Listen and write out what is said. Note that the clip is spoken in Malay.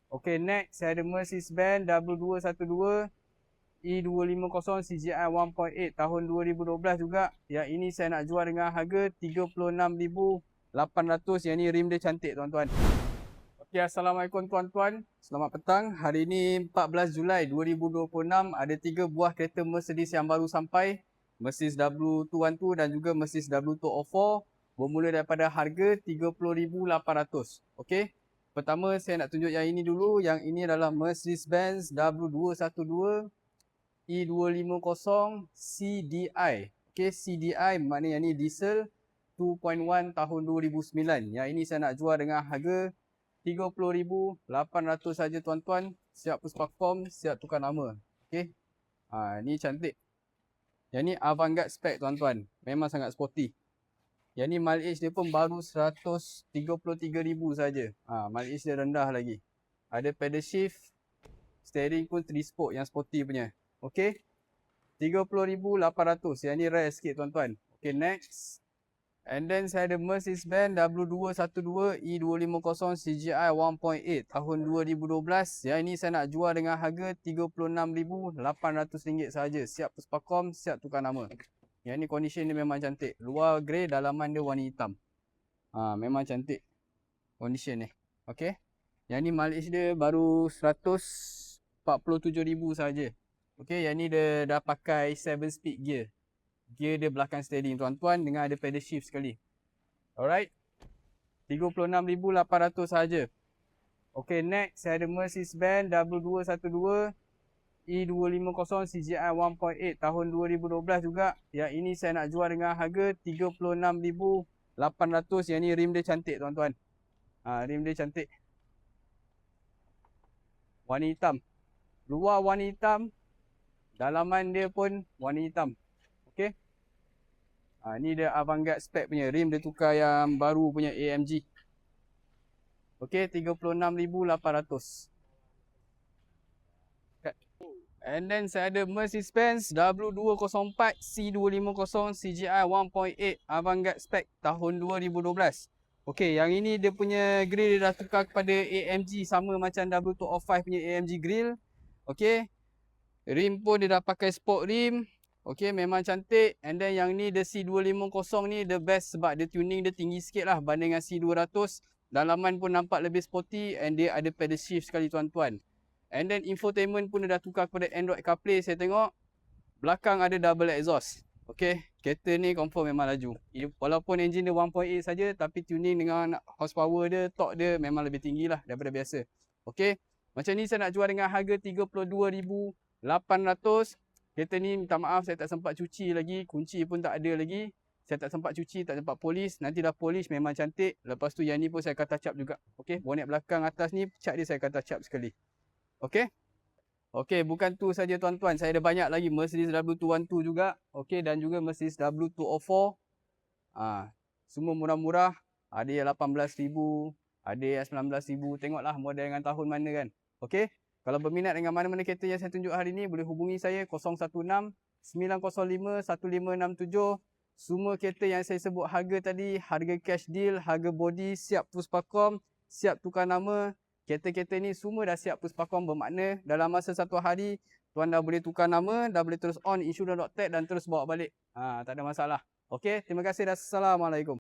Okay, next saya ada Mercedes-Benz W212 E250 CGI 1.8 tahun 2012 juga. Yang ini saya nak jual dengan harga 36,800. Yang ni rim dia cantik tuan-tuan. Okay, Assalamualaikum tuan-tuan. Selamat petang. Hari ini 14 Julai 2026. Ada 3 buah kereta Mercedes yang baru sampai. Mercedes W212 dan juga Mercedes W204. Bermula daripada harga 30,800. Okay. Pertama saya nak tunjuk yang ini dulu. Yang ini adalah Mercedes-Benz W212 E250 CDI. Okay, CDI maknanya yang ini diesel 2.1 tahun 2009. Yang ini saya nak jual dengan harga 30,800 saja tuan-tuan. Siap puspak form, siap tukar nama. Okay. Ni cantik. Yang ni avant-garde spec tuan-tuan. Memang sangat sporty. Yang ni mileage dia pun baru 133,000 saja. Mileage dia rendah lagi. Ada pedal shift. Steering pun 3 spoke yang sporty punya. Okay. 30,800. Yang ni rare sikit tuan-tuan. Okay, next. And then saya ada Mercedes-Benz W212 E250 CGI 1.8 tahun 2012. Yang ini saya nak jual dengan harga RM36,800 saja. Siap puspakom, siap tukar nama. Yang ni condition dia memang cantik. Luar grey, dalaman dia warna hitam. Memang cantik condition ni. Okay. Yang ni mileage dia baru 147,000 saja. Okay, yang ni dia dah pakai 7 speed gear. Gear dia belakang steering tuan-tuan dengan ada pedal shift sekali. Alright. 36,800 saja. Okay, next saya ada Mercedes-Benz W212 E250 CGI 1.8 tahun 2012 juga. Yang ini saya nak jual dengan harga 36,800. Yang ni rim dia cantik tuan-tuan. Rim dia cantik. Warna hitam. Luar warna hitam. Dalaman dia pun warna hitam. Okay. Ni dia avant-garde spec punya. Rim dia tukar yang baru punya AMG. Okay, 36,800. And then saya ada Mercedes-Benz W204 C250 CGI 1.8 avant-garde spec tahun 2012. Okay, yang ini dia punya grill dia dah tukar kepada AMG sama macam W205 punya AMG grill. Okay. Rim pun dia dah pakai sport rim. Okay, memang cantik. And then yang ni the C250 ni the best sebab dia tuning dia tinggi sikit lah banding dengan C200. Dalaman pun nampak lebih sporty and dia ada pedal shift sekali tuan-tuan. And then infotainment pun dia dah tukar kepada Android CarPlay saya tengok. Belakang ada double exhaust. Okay, kereta ni confirm memang laju. Walaupun enjin dia 1.8 saja tapi tuning dengan horsepower dia, torque dia memang lebih tinggi lah daripada biasa. Okay, macam ni saya nak jual dengan harga 32,800. Kereta ni minta maaf saya tak sempat cuci lagi. Kunci pun tak ada lagi. Saya tak sempat cuci, tak sempat polish. Nanti dah polish memang cantik. Lepas tu yang ni pun saya akan touch up juga. Okay, bonet belakang atas ni cat dia saya akan touch up sekali. Okay. Okay, bukan tu saja tuan-tuan. Saya ada banyak lagi Mercedes W212 juga. Okay, dan juga Mercedes W204. Semua murah-murah. Ada yang 18,000. Ada yang 19,000. Tengoklah model dengan tahun mana kan. Okay. Kalau berminat dengan mana-mana kereta yang saya tunjuk hari ini, boleh hubungi saya 016 905 1567. Semua kereta yang saya sebut harga tadi, harga cash deal, harga body, siap puspakom, siap tukar nama. Kereta-kereta ni semua dah siap puspakom, bermakna dalam masa 1 hari, tuan dah boleh tukar nama, dah boleh terus on insurans.tech dan terus bawa balik. Tak ada masalah. Okey, terima kasih dan Assalamualaikum.